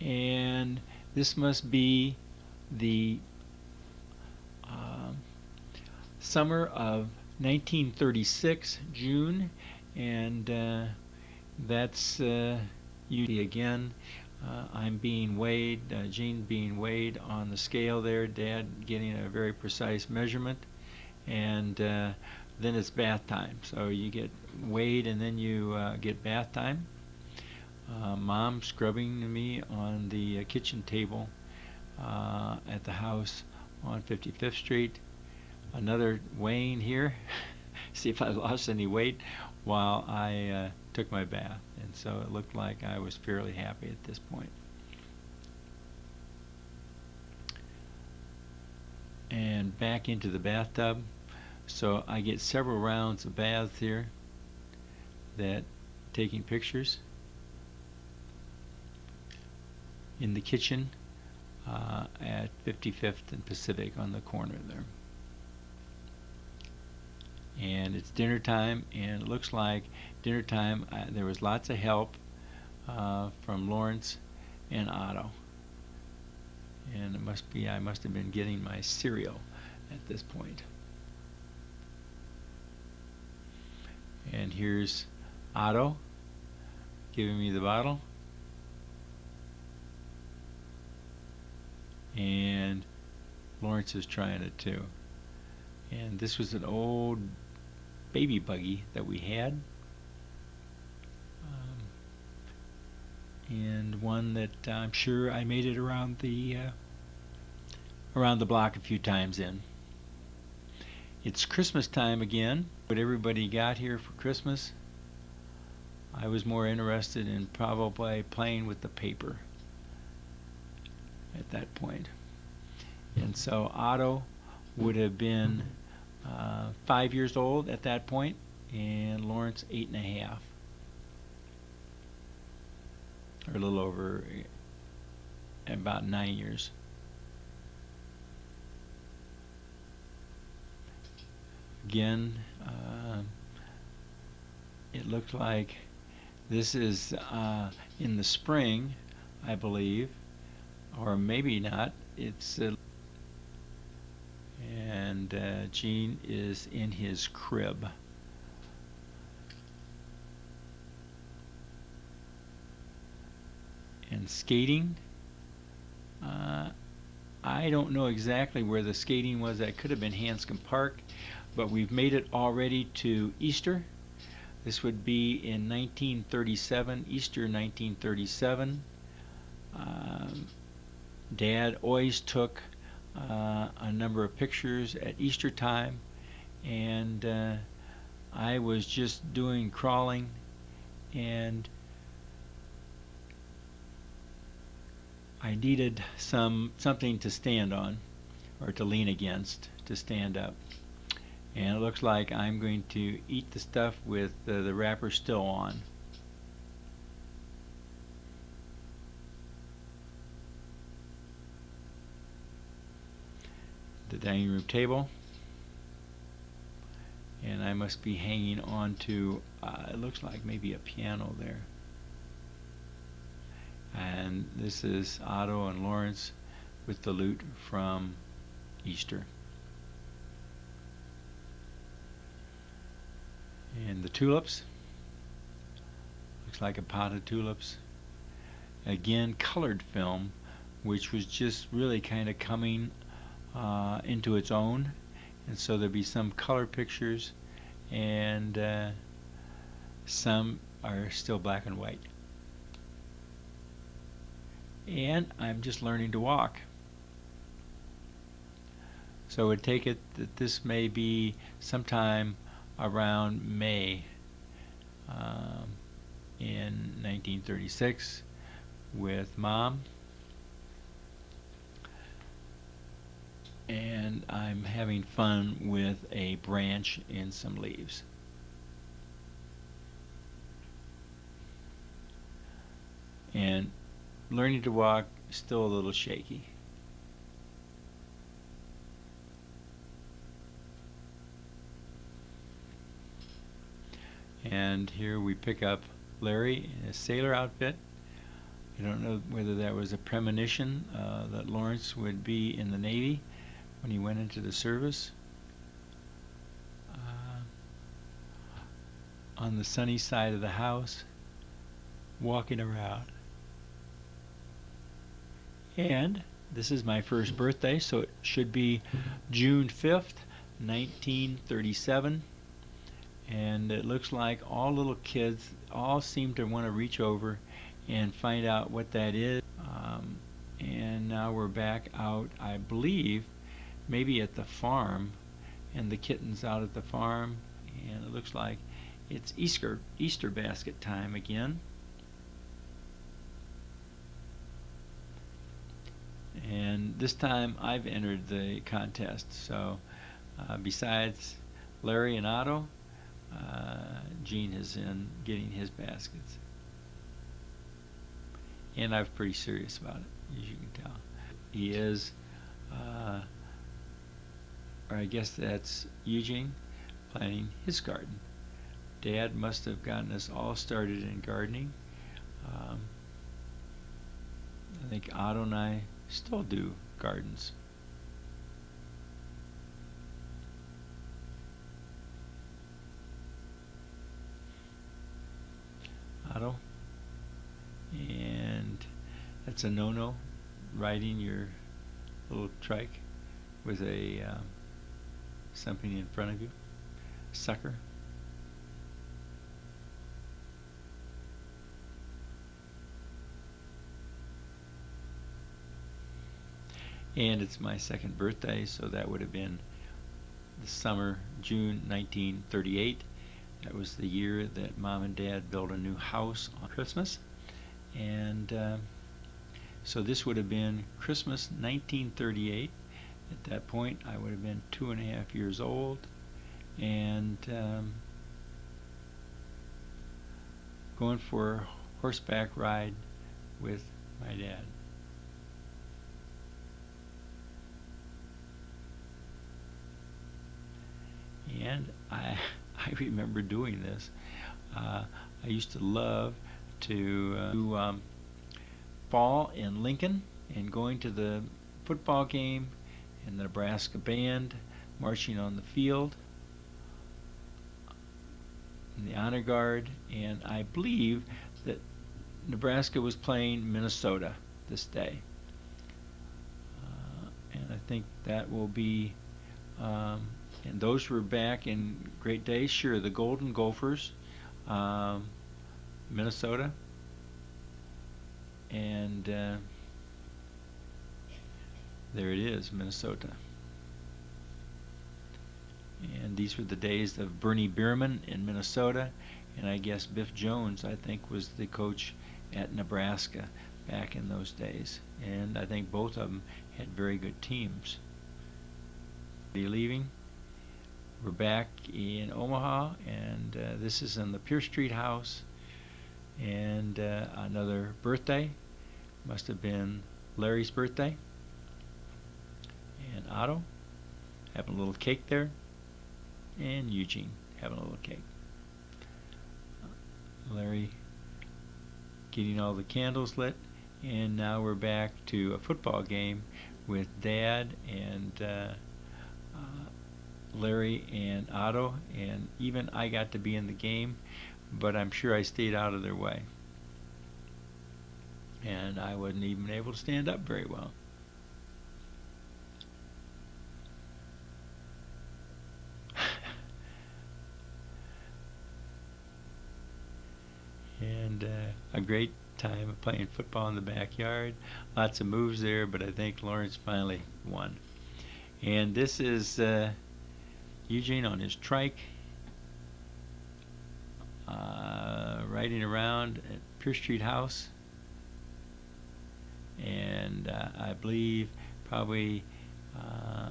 and this must be the summer of 1936, June, and that's usually again. I'm being weighed, Gene being weighed on the scale there, Dad getting a very precise measurement, and then it's bath time. So you get weighed and then you get bath time. Mom scrubbing me on the kitchen table at the house on 55th Street. Another weighing here, see if I lost any weight while I took my bath. And so it looked like I was fairly happy at this point. And back into the bathtub. So I get several rounds of baths here that taking pictures. In the kitchen at 55th and Pacific on the corner there. And it's dinner time, and it looks like dinner time there was lots of help from Lawrence and Otto. And it must be I must have been getting my cereal at this point. And here's Otto giving me the bottle. And Lawrence is trying it too. And this was an old baby buggy that we had, and one that I'm sure I made it around the block a few times in. It's Christmas time again. What everybody got here for Christmas? I was more interested in probably playing with the paper at that point. And so Otto would have been 5 years old at that point, and Lawrence 8.5, or a little over, about 9 years. Again, it looked like this is in the spring, I believe, or maybe not. It's and Gene is in his crib. And skating, I don't know exactly where the skating was. That could have been Hanscom Park, but we've made it already to Easter. This would be in 1937, Easter 1937. Dad always took a number of pictures at Easter time, and I was just doing crawling, and I needed something to stand on, or to lean against, to stand up. And it looks like I'm going to eat the stuff with the wrapper still on. The dining room table, and I must be hanging on to it looks like maybe a piano there. And this is Otto and Lawrence with the lute from Easter. And the tulips, looks like a pot of tulips. Again, colored film, which was just really kind of coming into its own, and so there'll be some color pictures, and some are still black and white. And I'm just learning to walk, so I would take it that this may be sometime around May in 1936 with Mom. And I'm having fun with a branch and some leaves. And learning to walk, still a little shaky. And here we pick up Larry in his sailor outfit, I don't know whether that was a premonition that Lawrence would be in the Navy when he went into the service. On the sunny side of the house, walking around. And this is my first birthday, so it should be June 5th, 1937. And it looks like all little kids all seem to want to reach over and find out what that is. And now we're back out, I believe, maybe at the farm, and the kitten's out at the farm, and it looks like it's Easter basket time again. And this time I've entered the contest, so besides Larry and Otto, Gene is in getting his baskets. And I'm pretty serious about it, as you can tell. He is, or I guess that's Eugene, planting his garden. Dad must have gotten us all started in gardening. I think Otto and I still do gardens. Otto. And that's a no-no, riding your little trike with a something in front of you. Sucker. And it's my second birthday, so that would have been the summer, June 1938. That was the year that Mom and Dad built a new house on Christmas. And so this would have been Christmas 1938. At that point, I would have been 2.5 years old. And going for a horseback ride with my dad. And I remember doing this. I used to love to fall in Lincoln and going to the football game and the Nebraska band marching on the field in the honor guard, and I believe that Nebraska was playing Minnesota this day. And I think that will be and those were back in great days. Sure, the Golden Gophers, Minnesota, and there it is, Minnesota. And these were the days of Bernie Bierman in Minnesota, and I guess Biff Jones, I think, was the coach at Nebraska back in those days. And I think both of them had very good teams. Are you leaving? We're back in Omaha, and this is in the Pierce Street house. And another birthday. Must have been Larry's birthday. And Otto having a little cake there. And Eugene having a little cake. Larry getting all the candles lit. And now we're back to a football game with Dad and Larry and Otto, and even I got to be in the game, but I'm sure I stayed out of their way. And I wasn't even able to stand up very well. And a great time of playing football in the backyard. Lots of moves there, but I think Lawrence finally won. And this is Eugene on his trike, riding around at Pierce Street House. And I believe probably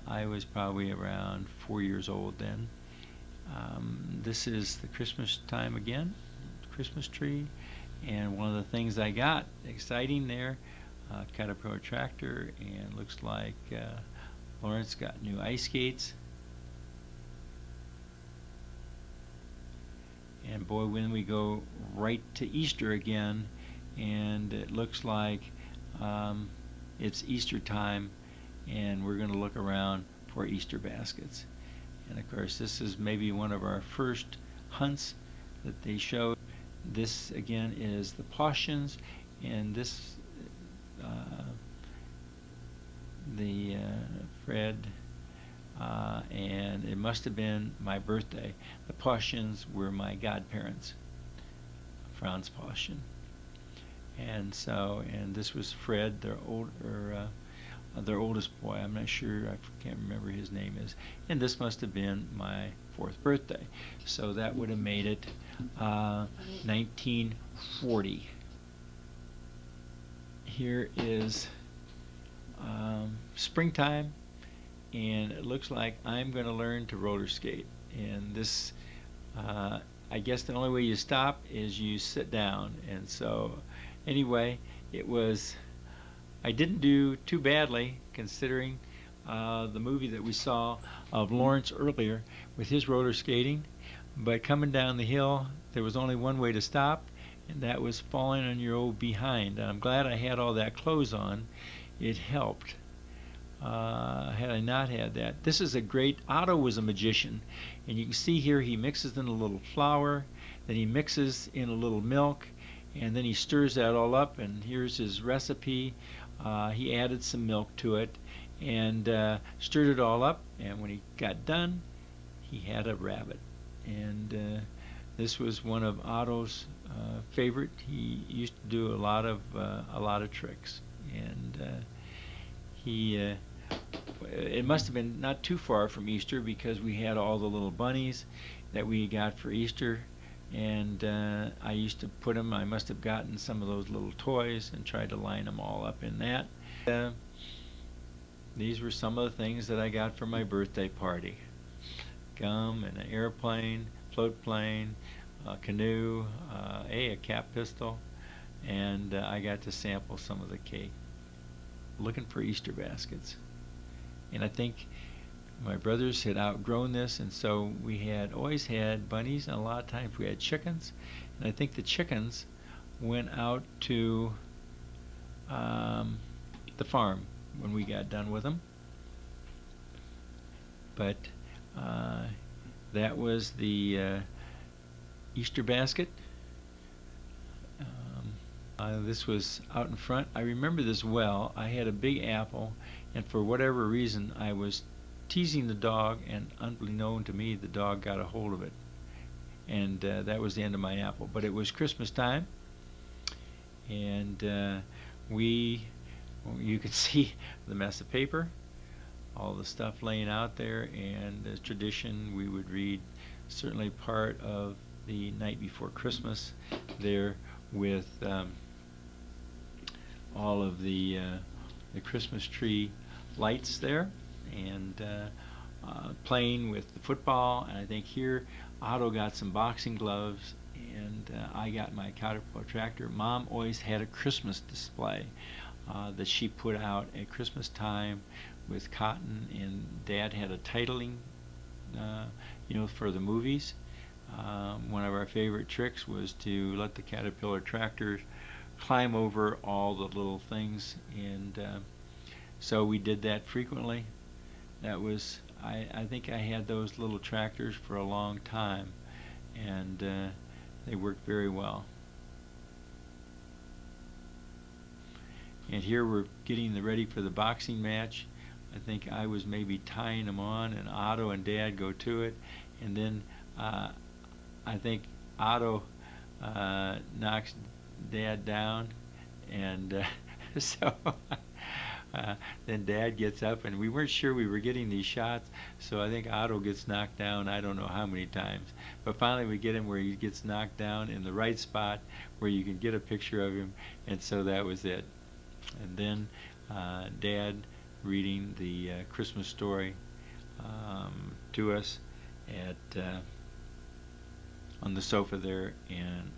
I was probably around 4 years old then. This is the Christmas time again, Christmas tree. And one of the things I got exciting there, Caterpillar tractor, and looks like Lawrence got new ice skates. And boy, when we go right to Easter again, and it looks like it's Easter time, and we're going to look around for Easter baskets. And of course, this is maybe one of our first hunts that they showed. This again is the Pawshins, and this Fred, and it must have been my birthday. The Pawshins were my godparents, Franz Pawshin, and this was Fred, their oldest boy. I'm not sure, I can't remember his name is, and this must have been my 4th birthday. So that would have made it 1940. Here is springtime, and it looks like I'm going to learn to roller skate. And this, I guess the only way you stop is you sit down. And so anyway, I didn't do too badly considering the movie that we saw of Lawrence earlier with his roller skating. But coming down the hill, there was only one way to stop, and that was falling on your old behind. And I'm glad I had all that clothes on. It helped. Had I not had that. This is a great, Otto was a magician, and you can see here he mixes in a little flour, then he mixes in a little milk, and then he stirs that all up, and here's his recipe. He added some milk to it and stirred it all up, and when he got done, he had a rabbit. And this was one of Otto's favorite. He used to do a lot of tricks, and it must have been not too far from Easter, because we had all the little bunnies that we got for Easter, and I used to put them, I must have gotten some of those little toys and tried to line them all up in that. These were some of the things that I got for my birthday party. Gum and an airplane, float plane, a canoe, a cap pistol, and I got to sample some of the cake. Looking for Easter baskets. And I think my brothers had outgrown this, and so we had always had bunnies, and a lot of times we had chickens. And I think the chickens went out to the farm when we got done with them. But that was the Easter basket. This was out in front. I remember this well. I had a big apple, and for whatever reason I was teasing the dog, and unbeknown to me the dog got a hold of it, and that was the end of my apple. But it was Christmas time, and you could see the mess of paper, all the stuff laying out there, and as tradition we would read certainly part of the night before Christmas there with all of the Christmas tree lights there, and playing with the football. And I think here Otto got some boxing gloves, and I got my Caterpillar tractor. Mom always had a Christmas display that she put out at Christmas time with cotton, and Dad had a titling for the movies. One of our favorite tricks was to let the Caterpillar tractor climb over all the little things, and so we did that frequently. That was, I think I had those little tractors for a long time, and they worked very well. And here we're getting ready for the boxing match. I think I was maybe tying them on, and Otto and Dad go to it, and then I think Otto knocks Dad down, and so then Dad gets up, and we weren't sure we were getting these shots, so I think Otto gets knocked down I don't know how many times, but finally we get him where he gets knocked down in the right spot where you can get a picture of him, and so that was it. And then Dad reading the Christmas story to us at on the sofa there, and